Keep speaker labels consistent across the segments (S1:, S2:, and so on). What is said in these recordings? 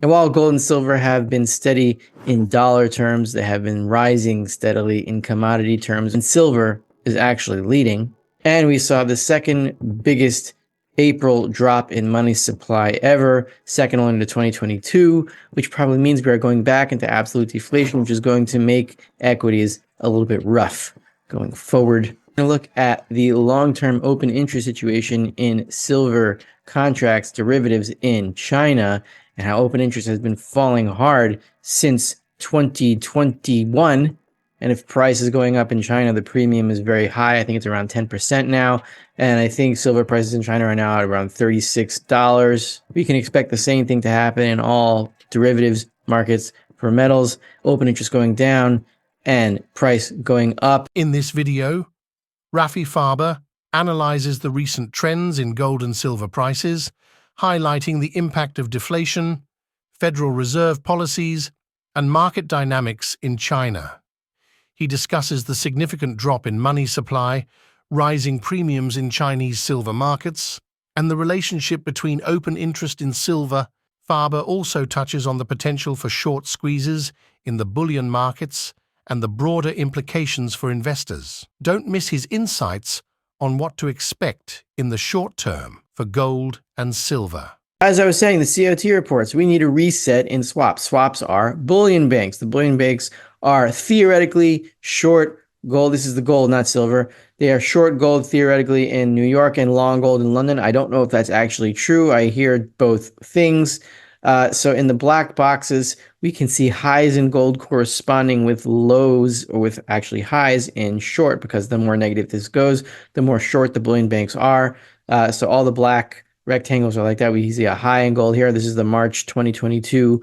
S1: And while gold and silver have been steady in dollar terms, they have been rising steadily in commodity terms, and silver is actually leading. And we saw the second biggest April drop in money supply ever, second only to 2022, which probably means we are going back into absolute deflation, which is going to make equities a little bit rough going forward. We're going to look at the long-term open interest situation in silver contracts derivatives in China, and how open interest has been falling hard since 2021. And if price is going up in China, the premium is very high. I think it's around 10% now. And I think silver prices in China are now at around $36. We can expect the same thing to happen in all derivatives markets for metals, open interest going down and price going up.
S2: In this video, Rafi Farber analyzes the recent trends in gold and silver prices, highlighting the impact of deflation, Federal Reserve policies, and market dynamics in China. He discusses the significant drop in money supply, rising premiums in Chinese silver markets, and the relationship between open interest in silver. Farber also touches on the potential for short squeezes in the bullion markets and the broader implications for investors. Don't miss his insights on what to expect in the short term for gold and silver.
S1: As I was saying, the COT reports, we need a reset in swaps. Swaps are bullion banks. The bullion banks are theoretically short gold. This is the gold, not silver. They are short gold theoretically in New York and long gold in London. I don't know if that's actually true. I hear both things. So in the black boxes, we can see highs in gold corresponding with lows, or with actually highs in short, because the more negative this goes, the more short the bullion banks are. So all the black rectangles are like that. We see a high in gold here. This is the March 2022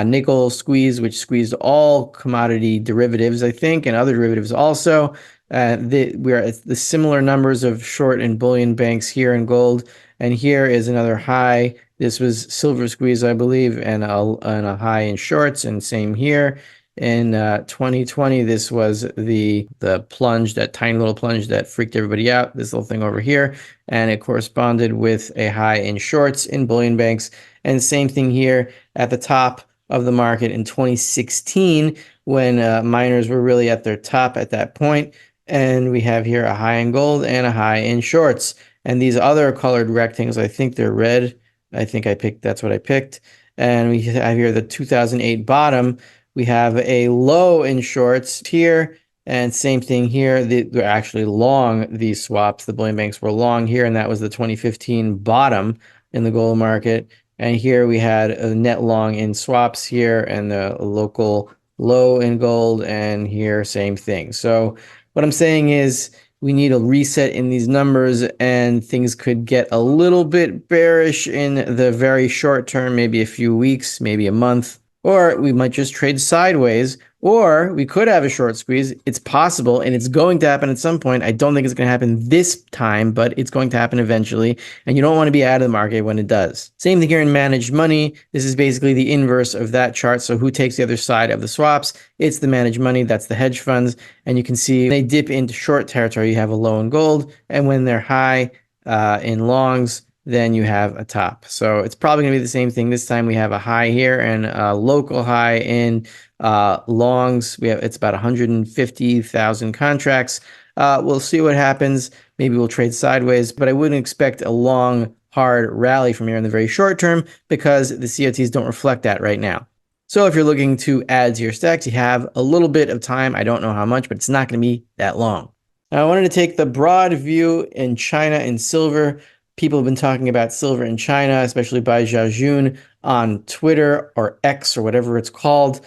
S1: nickel squeeze, which squeezed all commodity derivatives, I think, and other derivatives also. We are at the similar numbers of short and bullion banks here in gold. And here is another high. This was silver squeeze, I believe, and a high in shorts, and same here. In 2020, this was the plunge, that tiny little plunge that freaked everybody out, this little thing over here, and it corresponded with a high in shorts in bullion banks. And same thing here at the top of the market in 2016, when miners were really at their top at that point. And we have here a high in gold and a high in shorts. And these other colored rectangles, I think they're red. I think that's what I picked. And we have here the 2008 bottom. We have a low in shorts here, and same thing here. They're actually long, these swaps. The bullion banks were long here, and that was the 2015 bottom in the gold market. And here we had a net long in swaps here, and the local low in gold, and here same thing. So what I'm saying is we need a reset in these numbers, and things could get a little bit bearish in the very short term, maybe a few weeks, maybe a month. Or we might just trade sideways, or we could have a short squeeze. It's possible, and it's going to happen at some point. I don't think it's going to happen this time, but it's going to happen eventually, and you don't want to be out of the market when it does. Same thing here in managed money. This is basically the inverse of that chart. So who takes the other side of the swaps? It's the managed money. That's the hedge funds. And you can see they dip into short territory. You have a low in gold, and when they're high in longs, then you have a top. So it's probably going to be the same thing. This time we have a high here and a local high in longs. It's about 150,000 contracts. We'll see what happens. Maybe we'll trade sideways, but I wouldn't expect a long, hard rally from here in the very short term, because the COTs don't reflect that right now. So if you're looking to add to your stacks, you have a little bit of time. I don't know how much, but it's not going to be that long. Now, I wanted to take the broad view in China and silver. People have been talking about silver in China, especially by Zhajun on Twitter or X or whatever it's called.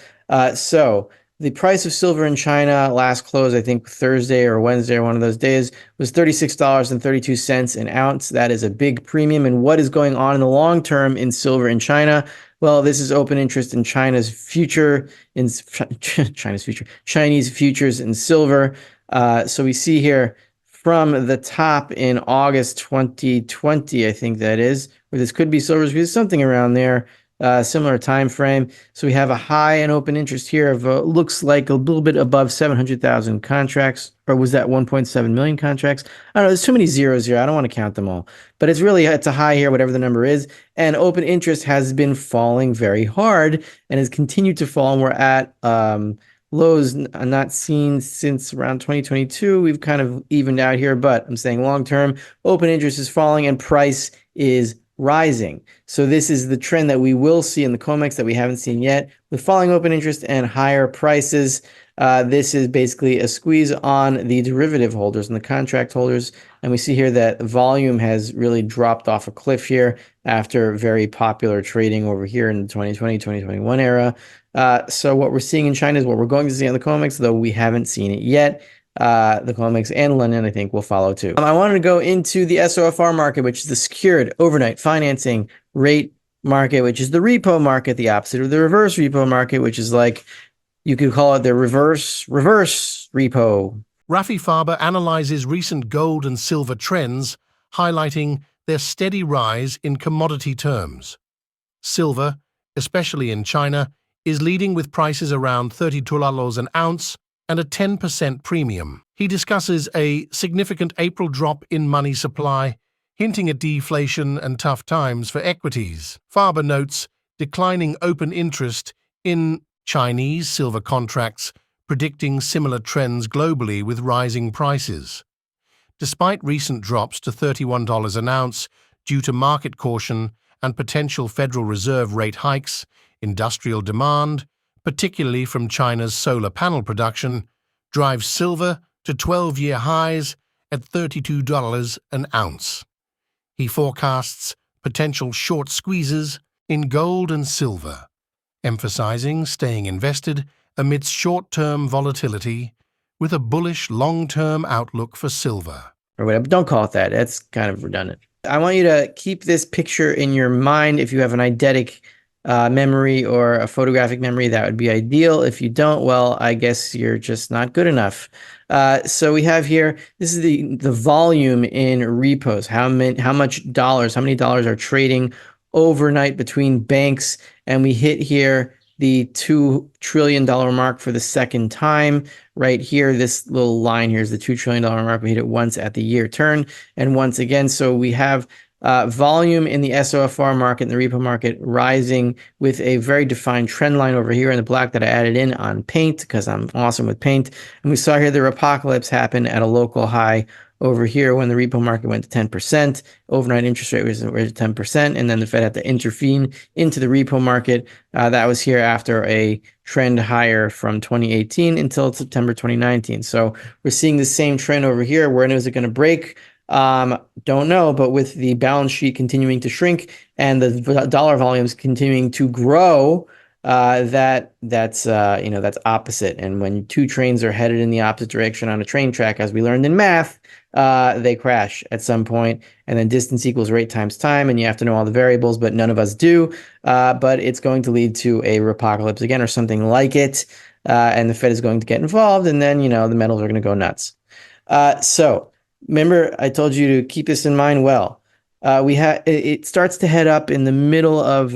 S1: So the price of silver in China last close, I think Thursday or Wednesday or one of those days, was $36.32 an ounce. That is a big premium. And what is going on in the long term in silver in China? Well, this is open interest in Chinese futures in silver. So we see here, from the top in August 2020, I think that is, where this could be silver squeeze, something around there. similar time frame. So we have a high in open interest here of looks like a little bit above 700,000 contracts, or was that 1.7 million contracts? I don't know. There's too many zeros here. I don't want to count them all, but it's a high here, whatever the number is. And open interest has been falling very hard and has continued to fall. And we're at lows not seen since around 2022. We've kind of evened out here, but I'm saying long term, open interest is falling and price is rising. So this is the trend that we will see in the COMEX that we haven't seen yet. With falling open interest and higher prices, this is basically a squeeze on the derivative holders and the contract holders. And we see here that volume has really dropped off a cliff here after very popular trading over here in the 2020, 2021 era. So what we're seeing in China is what we're going to see on the COMEX, though we haven't seen it yet. The COMEX and London, I think, will follow too. I wanted to go into the SOFR market, which is the secured overnight financing rate market, which is the repo market, the opposite of the reverse repo market, which is like, you could call it the reverse repo.
S2: Rafi Farber analyzes recent gold and silver trends, highlighting their steady rise in commodity terms. Silver, especially in China, is leading with prices around $32 an ounce and a 10% premium. He discusses a significant April drop in money supply, hinting at deflation and tough times for equities. Farber notes declining open interest in Chinese silver contracts, predicting similar trends globally with rising prices. Despite recent drops to $31 an ounce due to market caution and potential Federal Reserve rate hikes, industrial demand, particularly from China's solar panel production, drives silver to 12-year highs at $32 an ounce. He forecasts potential short squeezes in gold and silver, emphasizing staying invested amidst short-term volatility with a bullish long-term outlook for silver.
S1: Or whatever. Don't call it that. That's kind of redundant. I want you to keep this picture in your mind. If you have an eidetic memory or a photographic memory, that would be ideal. If you don't, well, I guess you're just not good enough. So we have here, this is the volume in repos, how many dollars are trading overnight between banks, and we hit here the $2 trillion mark for the second time. Right here, this little line here is the $2 trillion mark. We hit it once at the year turn and once again. So we have volume in the SOFR market and the repo market rising with a very defined trend line over here in the black that I added in on paint because I'm awesome with paint. And we saw here the apocalypse happen at a local high over here when the repo market went to 10%. Overnight interest rate was at 10%, and then the Fed had to intervene into the repo market. That was here after a trend higher from 2018 until September 2019. So we're seeing the same trend over here. When is it going to break? Don't know, but with the balance sheet continuing to shrink and the dollar volumes continuing to grow, that's opposite. And when two trains are headed in the opposite direction on a train track, as we learned in math, they crash at some point, and then distance equals rate times time, and you have to know all the variables, but none of us do. But it's going to lead to a apocalypse again or something like it, and the Fed is going to get involved, and then the metals are going to go nuts. So remember, I told you to keep this in mind. Well, it starts to head up in the middle of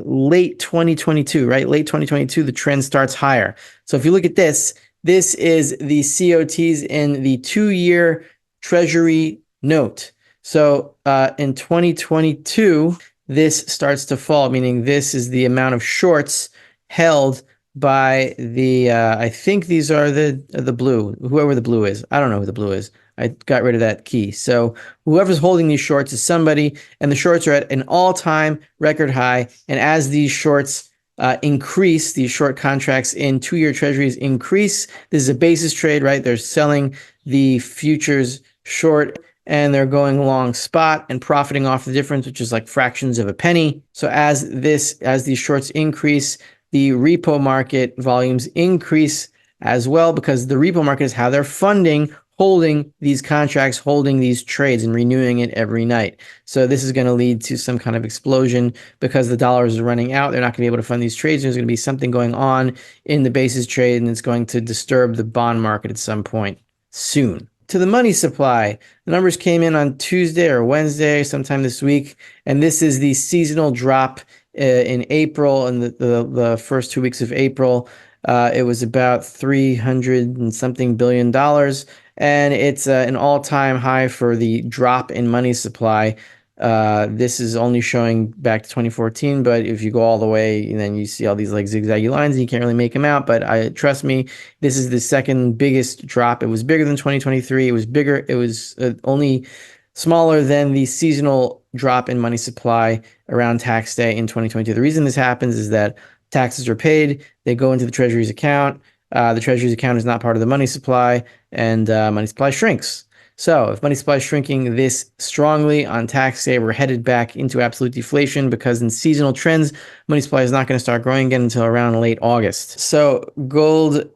S1: late 2022, right? Late 2022, the trend starts higher. So if you look at this is the COTs in the 2-year Treasury note. So in 2022, this starts to fall, meaning this is the amount of shorts held by the, I think these are the blue, whoever the blue is. I don't know who the blue is. I got rid of that key. So whoever's holding these shorts is somebody, and the shorts are at an all-time record high. And as these shorts increase, these short contracts in 2-year treasuries increase. This is a basis trade, right? They're selling the futures short and they're going long spot and profiting off the difference, which is like fractions of a penny. So as these shorts increase, the repo market volumes increase as well, because the repo market is how they're funding holding these contracts, holding these trades, and renewing it every night. So this is going to lead to some kind of explosion because the dollars is running out. They're not going to be able to fund these trades. There's going to be something going on in the basis trade, and it's going to disturb the bond market at some point soon. To the money supply, the numbers came in on Tuesday or Wednesday, sometime this week, and this is the seasonal drop in April, in the first 2 weeks of April, it was about 300 and something billion dollars, and it's an all-time high for the drop in money supply. This is only showing back to 2014, but if you go all the way, and then you see all these like zigzaggy lines, and you can't really make them out. But trust me, this is the second biggest drop. It was bigger than 2023. It was bigger. It was only smaller than the seasonal drop in money supply around tax day in 2022. The reason this happens is that taxes are paid, they go into the Treasury's account. The Treasury's account is not part of the money supply, and money supply shrinks. So if money supply is shrinking this strongly on tax day, we're headed back into absolute deflation, because in seasonal trends, money supply is not going to start growing again until around late August. So gold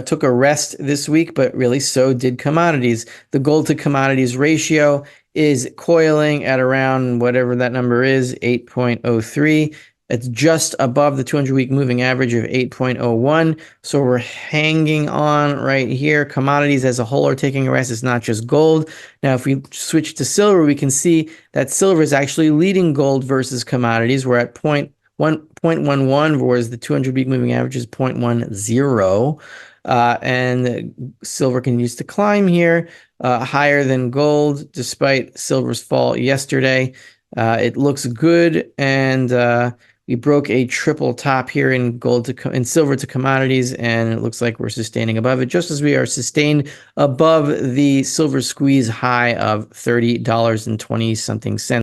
S1: took a rest this week, but really so did commodities. The gold to commodities ratio is coiling at around whatever that number is, 8.03. It's just above the 200-week moving average of 8.01. So we're hanging on right here. Commodities as a whole are taking a rest. It's not just gold. Now, if we switch to silver, we can see that silver is actually leading gold versus commodities. We're at 0.11, whereas the 200-week moving average is 0.10. And silver continues to climb here, higher than gold, despite silver's fall yesterday. It looks good, and we broke a triple top here in silver to commodities, and it looks like we're sustaining above it, just as we are sustained above the silver squeeze high of $30.20 something.